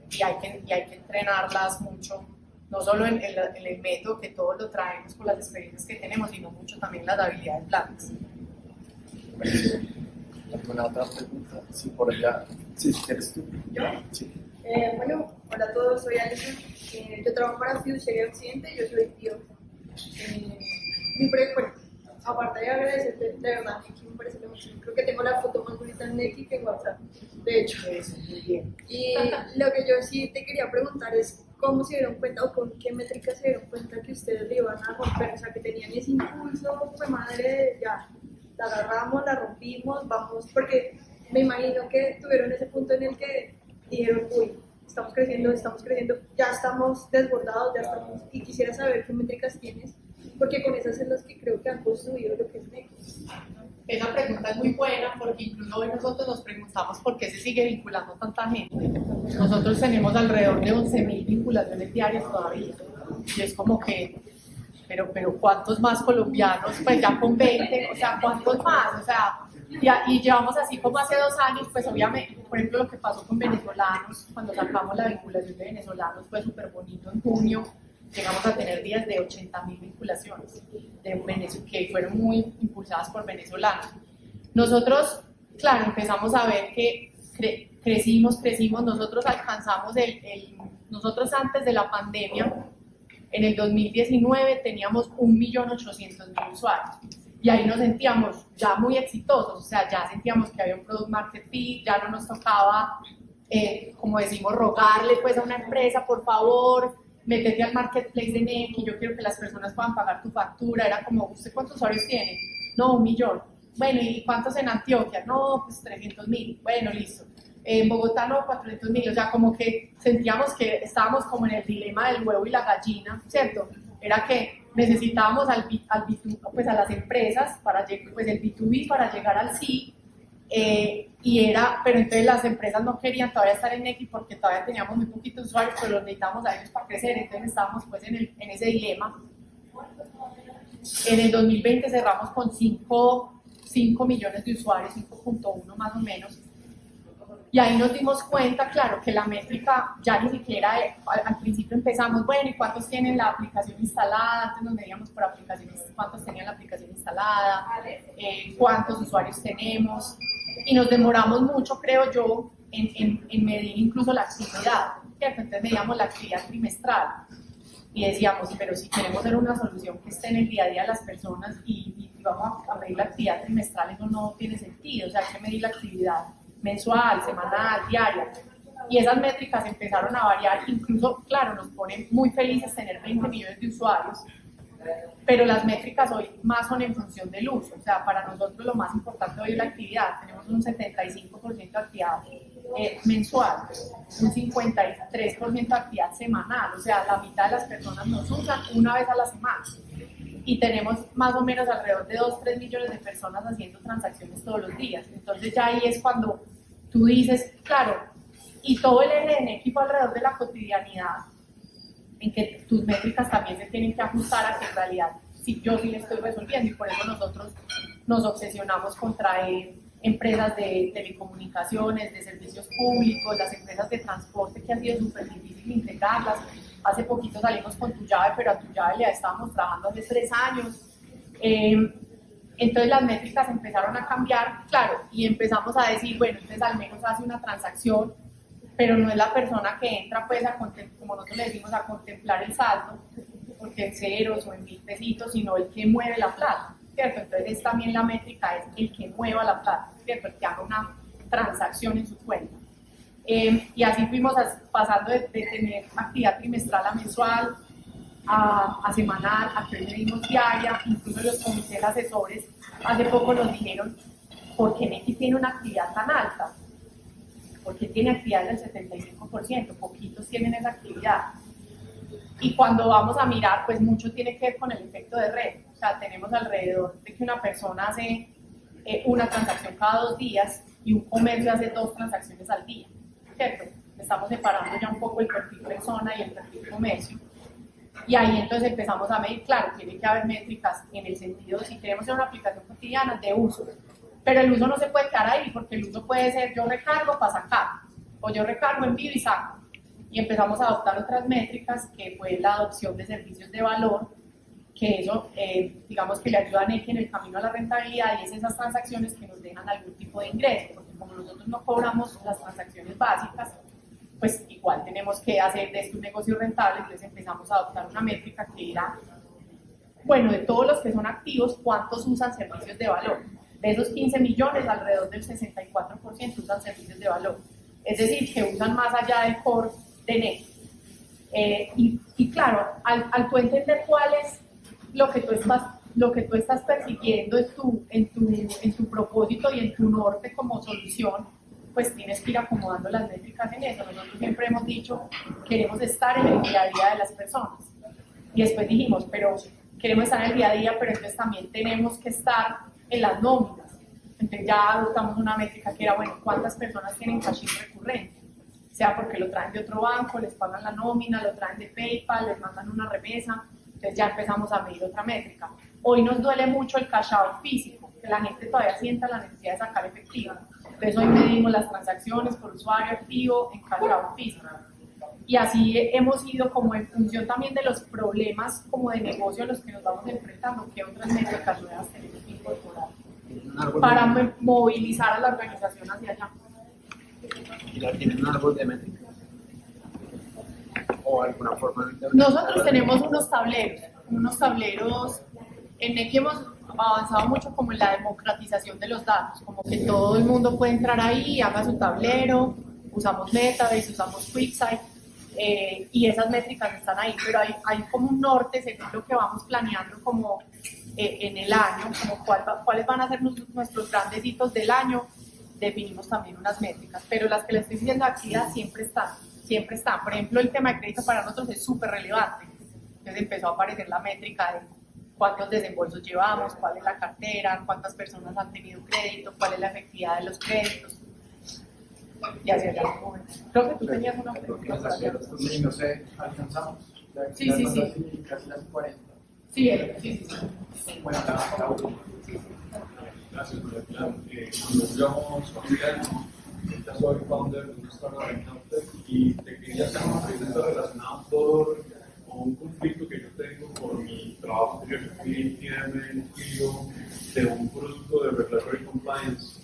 y hay que entrenarlas mucho no solo en el método que todos lo traemos por las experiencias que tenemos, sino mucho también las habilidades blandas. ¿Alguna otra pregunta? Sí, por allá. Sí, ¿quieres tú? ¿Yo? Sí. Bueno, hola a todos, soy Alison. Yo trabajo para Fiduciaria Occidente, yo soy tío. Bueno, aparte de agradecerte, de verdad, Neki me parece lo máximo. Creo que tengo la foto más bonita en Neki que en WhatsApp, de hecho. Eso, muy bien. Y lo que yo sí te quería preguntar es cómo se dieron cuenta o con qué métricas se dieron cuenta que ustedes le iban a romper, o sea, que tenían ese impulso, fue madre, ya, la agarramos, la rompimos, vamos, porque me imagino que tuvieron ese punto en el que dijeron, uy, estamos creciendo, ya estamos desbordados, ya estamos, y quisiera saber qué métricas tienes, porque con esas son las que creo que han construido lo que es Neki. Esa pregunta es muy buena porque incluso hoy nosotros nos preguntamos por qué se sigue vinculando tanta gente. Nosotros tenemos alrededor de 11.000 vinculaciones diarias todavía. Y es como que, pero ¿cuántos más colombianos? Pues ya con 20, o sea, ¿cuántos más? O sea, y llevamos así como hace 2 años, pues obviamente, por ejemplo, lo que pasó con venezolanos, cuando sacamos la vinculación de venezolanos fue súper bonito en junio. Llegamos a tener días de 80.000 vinculaciones que fueron muy impulsadas por venezolanos. Nosotros, claro, empezamos a ver que crecimos, nosotros alcanzamos nosotros antes de la pandemia, en el 2019 teníamos 1.800.000 usuarios y ahí nos sentíamos ya muy exitosos, o sea, ya sentíamos que había un product market fit, ya no nos tocaba, como decimos, rogarle pues a una empresa, por favor, métete al marketplace de Neki, yo quiero que las personas puedan pagar tu factura. Era como, ¿usted cuántos usuarios tiene? No, 1 millón. Bueno, ¿y cuántos en Antioquia? No, pues 300.000. Bueno, listo. En Bogotá no, 400.000. O sea, como que sentíamos que estábamos como en el dilema del huevo y la gallina, ¿cierto? Era que necesitábamos pues a las empresas, pues el B2B para llegar al C, pero entonces las empresas no querían todavía estar en Neki porque todavía teníamos muy poquitos usuarios, pero los necesitábamos a ellos para crecer, entonces estábamos pues en ese dilema. En el 2020 cerramos con 5 millones de usuarios, 5.1 más o menos, y ahí nos dimos cuenta, claro, que la métrica ya ni siquiera, al principio empezamos, bueno, ¿y cuántos tienen la aplicación instalada? Antes nos medíamos por aplicaciones, cuántos tenían la aplicación instalada, cuántos usuarios tenemos, y nos demoramos mucho, creo yo, en medir incluso la actividad, ¿cierto? Entonces medíamos la actividad trimestral y decíamos, pero si queremos hacer una solución que esté en el día a día de las personas y vamos a medir la actividad trimestral, eso no tiene sentido, o sea, hay que medir la actividad mensual, semanal, diaria. Y esas métricas empezaron a variar, incluso, claro, nos ponen muy felices tener 20 millones de usuarios, pero las métricas hoy más son en función del uso. O sea, para nosotros lo más importante hoy es la actividad. Tenemos un 75% de actividad mensual, un 53% de actividad semanal, o sea, la mitad de las personas nos usan una vez a la semana. Y tenemos más o menos alrededor de 2-3 millones de personas haciendo transacciones todos los días. Entonces ya ahí es cuando tú dices, claro, y todo el eje de Neki fue alrededor de la cotidianidad, en que tus métricas también se tienen que ajustar a que en realidad yo sí le estoy resolviendo, y por eso nosotros nos obsesionamos con traer empresas de telecomunicaciones, de servicios públicos, las empresas de transporte, que ha sido súper difícil integrarlas. Hace poquito salimos con Tu Llave, pero a Tu Llave ya estábamos trabajando hace 3 años. Entonces las métricas empezaron a cambiar, claro, y empezamos a decir, bueno, entonces al menos hace una transacción, pero no es la persona que entra, pues, como nosotros le decimos, a contemplar el saldo, porque en ceros o en 1.000 pesitos, sino el que mueve la plata, ¿cierto? Entonces también la métrica es el que mueva la plata, ¿cierto? El que haga una transacción en su cuenta. Y así fuimos pasando de tener actividad trimestral a mensual, a semanal, a que hoy medimos diaria. Incluso los comités asesores hace poco nos dijeron, ¿por qué Neki tiene una actividad tan alta? Porque tiene actividad del 75%, poquitos tienen esa actividad. Y cuando vamos a mirar, pues mucho tiene que ver con el efecto de red. O sea, tenemos alrededor de que una persona hace una transacción cada 2 días y un comercio hace 2 transacciones al día, ¿cierto? Estamos separando ya un poco el perfil persona y el perfil comercio. Y ahí entonces empezamos a medir, claro, tiene que haber métricas en el sentido, si queremos hacer una aplicación cotidiana, de uso. Pero el uso no se puede quedar ahí, porque el uso puede ser yo recargo para sacar, o yo recargo, envío y saco. y empezamos a adoptar otras métricas, que fue la adopción de servicios de valor, que eso, digamos que le ayuda a Nequi en el camino a la rentabilidad, y es esas transacciones que nos dejan algún tipo de ingreso, porque como nosotros no cobramos las transacciones básicas, pues igual tenemos que hacer de esto un negocio rentable. Entonces empezamos a adoptar una métrica que era, bueno, de todos los que son activos, ¿cuántos usan servicios de valor? De esos 15 millones, alrededor del 64% usan servicios de valor. Es decir, que usan más allá del core de Nequi. Y claro, al tú entender cuál es lo que tú estás persiguiendo en tu propósito y en tu norte como solución, pues tienes que ir acomodando las métricas en eso. Nosotros siempre hemos dicho, queremos estar en el día a día de las personas. Y después dijimos, pero queremos estar en el día a día, pero entonces también tenemos que estar en las nóminas. Entonces ya adoptamos una métrica que era, bueno, ¿cuántas personas tienen cash in recurrente? Sea porque lo traen de otro banco, les pagan la nómina, lo traen de PayPal, les mandan una remesa. Entonces ya empezamos a medir otra métrica. Hoy nos duele mucho el cash out físico, que la gente todavía sienta la necesidad de sacar efectivo. Entonces hoy medimos las transacciones por usuario activo en cash out físico. Y así hemos ido como en función también de los problemas como de negocio a los que nos vamos enfrentando, que otras métricas nuevas tenemos que incorporar para movilizar a la organización hacia allá. ¿Tienen un árbol de métricas? ¿O alguna forma de Nosotros tenemos unos tableros. En Nequi hemos avanzado mucho como en la democratización de los datos, como que todo el mundo puede entrar ahí, haga su tablero, usamos Metabase, usamos QuickSight, y esas métricas están ahí, pero hay como un norte según lo que vamos planeando como en el año, como cuáles van a ser nuestros grandes hitos del año. Definimos también unas métricas, pero las que les estoy diciendo aquí siempre están. Por ejemplo, el tema de crédito para nosotros es súper relevante. Entonces empezó a aparecer la métrica de cuántos desembolsos llevamos, cuál es la cartera, cuántas personas han tenido crédito, cuál es la efectividad de los créditos. Y hacia allá. Creo que tú tenías una pregunta. Sí, no sé, alcanzamos. Sí. Casi las 40. Sí. Bueno, la última. Gracias por el plan. Nos llamamos Julián, soy founder de una startup en Health y te quería hacer una pregunta relacionada con un conflicto que yo tengo por mi trabajo anterior. Yo fui de un producto de regulatory compliance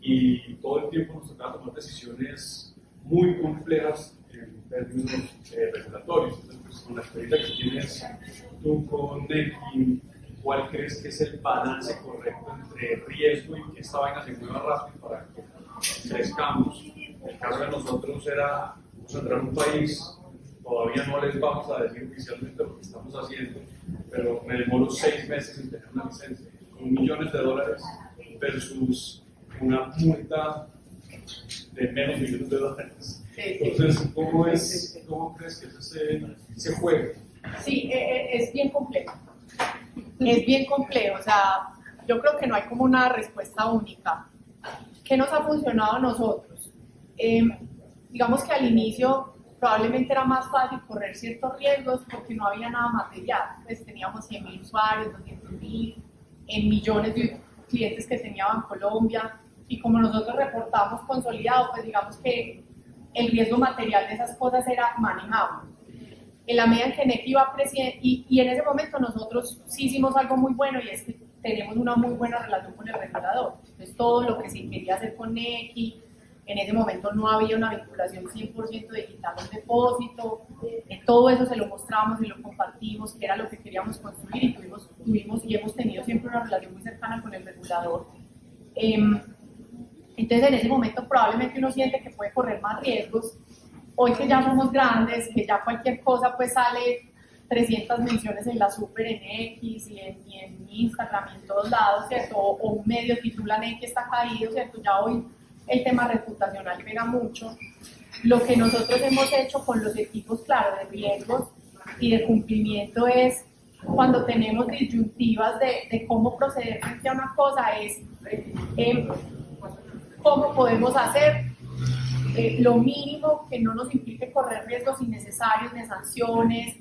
y todo el tiempo nos tocaba tomar decisiones muy complejas en términos regulatorios. Entonces, pues, con la experiencia que tienes tú con Nequi, ¿cuál crees que es el balance correcto entre riesgo y que esta vaina se mueva rápido para que crezcamos? El caso de nosotros era entrar a un país, todavía no les vamos a decir oficialmente lo que estamos haciendo, pero me demoro 6 meses en tener una licencia, con millones de dólares versus una multa de menos millones de dólares. Entonces, ¿cómo crees que se juega? Sí, es bien complejo. Es bien complejo, o sea, yo creo que no hay como una respuesta única. ¿Qué nos ha funcionado a nosotros? Digamos que al inicio probablemente era más fácil correr ciertos riesgos porque no había nada material. Pues teníamos 100.000 usuarios, 200.000, en millones de clientes que tenía Bancolombia, y como nosotros reportamos consolidado, pues digamos que el riesgo material de esas cosas era manejable. En la medida en que Nequi iba creciendo, y en ese momento nosotros sí hicimos algo muy bueno, y es que tenemos una muy buena relación con el regulador. Entonces todo lo que se quería hacer con Nequi, en ese momento no había una vinculación 100% digital al depósito, todo eso se lo mostramos y lo compartimos, que era lo que queríamos construir, y tuvimos y hemos tenido siempre una relación muy cercana con el regulador. Entonces en ese momento probablemente uno siente que puede correr más riesgos. Hoy que ya somos grandes, que ya cualquier cosa pues sale 300 menciones en la super, en X y en Instagram y en todos lados, ¿cierto? O un medio titula Nequi está caído, ¿cierto? Ya hoy el tema reputacional pega mucho. Lo que nosotros hemos hecho con los equipos, claro, de riesgos y de cumplimiento es, cuando tenemos disyuntivas de cómo proceder frente a una cosa, es cómo podemos hacer lo mínimo que no nos implique correr riesgos innecesarios de sanciones,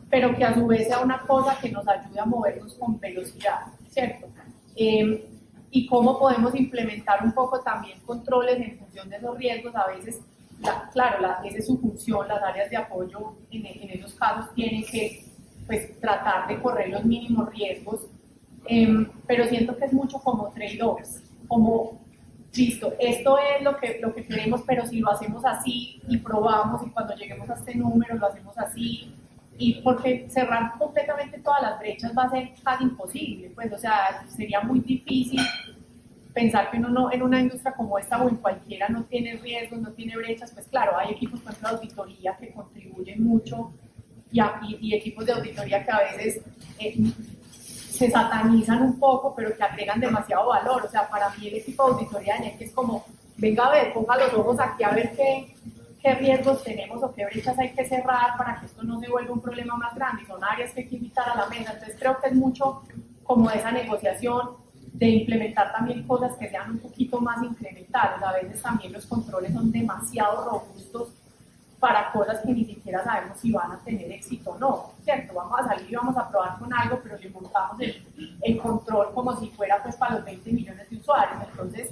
pero que a su vez sea una cosa que nos ayude a movernos con velocidad, ¿cierto? Y cómo podemos implementar un poco también controles en función de esos riesgos. A veces esa es su función, las áreas de apoyo en esos casos tienen que pues, tratar de correr los mínimos riesgos, pero siento que es mucho como trade-offs, como, listo, esto es lo que queremos, pero si lo hacemos así y probamos y cuando lleguemos a este número lo hacemos así, y porque cerrar completamente todas las brechas va a ser casi imposible, pues, o sea, sería muy difícil pensar que uno no, en una industria como esta o en cualquiera no tiene riesgos, no tiene brechas, pues claro, hay equipos por ejemplo, de auditoría que contribuyen mucho y equipos de auditoría que a veces se satanizan un poco, pero que agregan demasiado valor. O sea, para mí el equipo de auditoría de NEC es como, venga a ver, ponga los ojos aquí a ver qué riesgos tenemos o qué brechas hay que cerrar para que esto no se vuelva un problema más grande. Y son áreas que hay que invitar a la mesa. Entonces creo que es mucho como esa negociación de implementar también cosas que sean un poquito más incrementales. A veces también los controles son demasiado robustos para cosas que ni siquiera sabemos si van a tener éxito o no, ¿cierto? Vamos a salir y vamos a probar con algo, pero le montamos el control como si fuera pues para los 20 millones de usuarios. Entonces,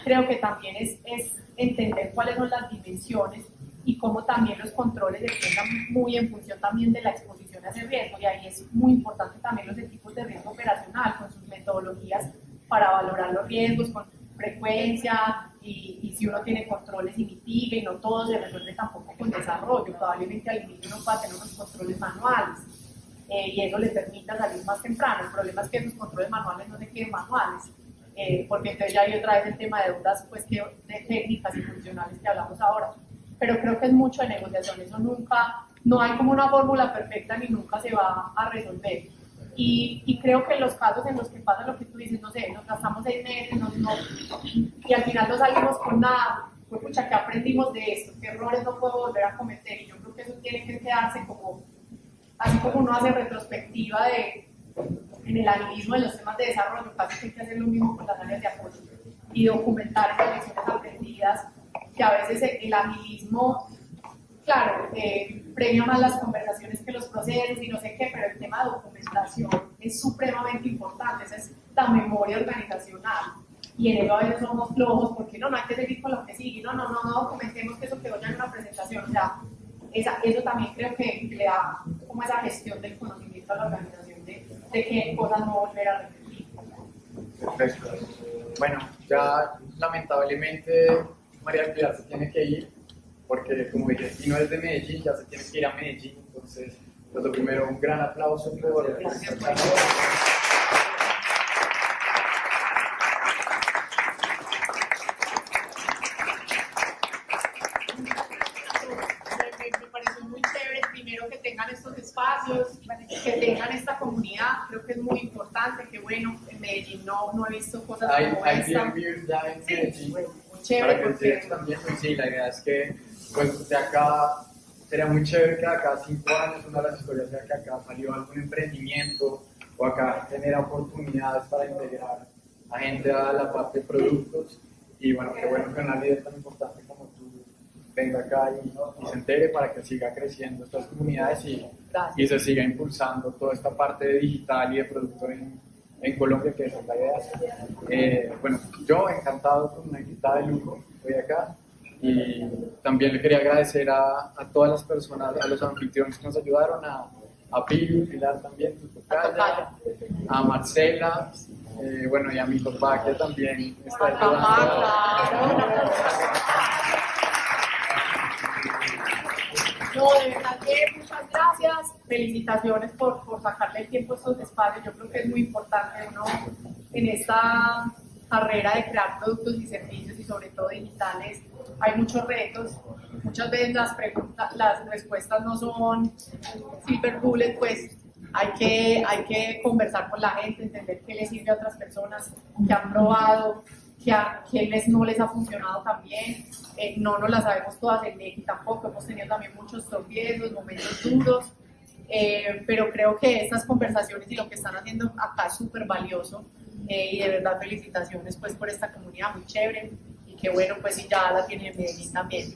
creo que también es entender cuáles son las dimensiones y cómo también los controles dependan muy en función también de la exposición a ese riesgo. Y ahí es muy importante también los equipos de riesgo operacional con sus metodologías para valorar los riesgos con frecuencia y si uno tiene controles y mitiga y no todo se resuelve tampoco con desarrollo. Probablemente al inicio uno pueda tener unos controles manuales y eso le permita salir más temprano. El problema es que esos controles manuales no se queden manuales porque entonces ya hay otra vez el tema de dudas pues, de técnicas y funcionales que hablamos ahora. Pero creo que es mucho de negociación, eso nunca, no hay como una fórmula perfecta ni nunca se va a resolver. Y creo que en los casos en los que pasa lo que tú dices, no sé, nos gastamos 6 meses y al final no salimos con nada, pues pucha, ¿qué aprendimos de esto? ¿Qué errores no puedo volver a cometer? Y yo creo que eso tiene que quedarse como, así como uno hace retrospectiva en el agilismo de los temas de desarrollo, casi que hay que hacer lo mismo con las áreas de apoyo y documentar esas lecciones aprendidas, que a veces el agilismo, claro, premia más las conversaciones que los procesos y no sé qué, pero el tema de documentación es supremamente importante, esa es la memoria organizacional. Y en ello a veces somos flojos porque no hay que seguir con lo que sigue, no documentemos que eso quedó ya en una presentación, o sea, eso también creo que le da como esa gestión del conocimiento a la organización de qué cosas no volver a repetir. Perfecto. Bueno, ya lamentablemente María del Pilar se tiene que ir porque como dije, si no es de Medellín, ya se tiene que ir a Medellín, entonces, pues lo primero, un gran aplauso por Gracias, esta charla. Me pareció muy chévere, primero que tengan estos espacios, que tengan esta comunidad, creo que es muy importante, que bueno, en Medellín no he visto cosas como Hay esta. beers ya en Medellín. Muy chévere Para que porque ustedes también, pues sí, la idea es que pues de acá sería muy chévere que acá 5 años una de las historias sea que acá salió algún emprendimiento o acá genera oportunidades para integrar a gente a la parte de productos y bueno, qué bueno que una líder tan importante como tú venga acá y se entere para que siga creciendo estas comunidades y se siga impulsando toda esta parte de digital y de producto en Colombia, que esa es la idea. Bueno, yo encantado con una invitada de lujo, estoy acá. Y también le quería agradecer a todas las personas, a los anfitriones que nos ayudaron, a Pilar también, tu tocaya, a Marcela, bueno, y a mi papá que también está ayudando. No, de verdad que muchas gracias, felicitaciones por sacarle el tiempo a estos espacios, yo creo que es muy importante uno en esta carrera de crear productos y servicios y sobre todo digitales, hay muchos retos, muchas veces las respuestas no son silver bullet, pues hay que conversar con la gente, entender qué les sirve a otras personas que han probado, que no les ha funcionado también, no nos las sabemos todas en Neki tampoco, hemos tenido también muchos tropiezos, momentos duros, pero creo que estas conversaciones y lo que están haciendo acá es súper valioso y de verdad felicitaciones pues por esta comunidad muy chévere y que bueno pues si ya la tienen en Medellín también.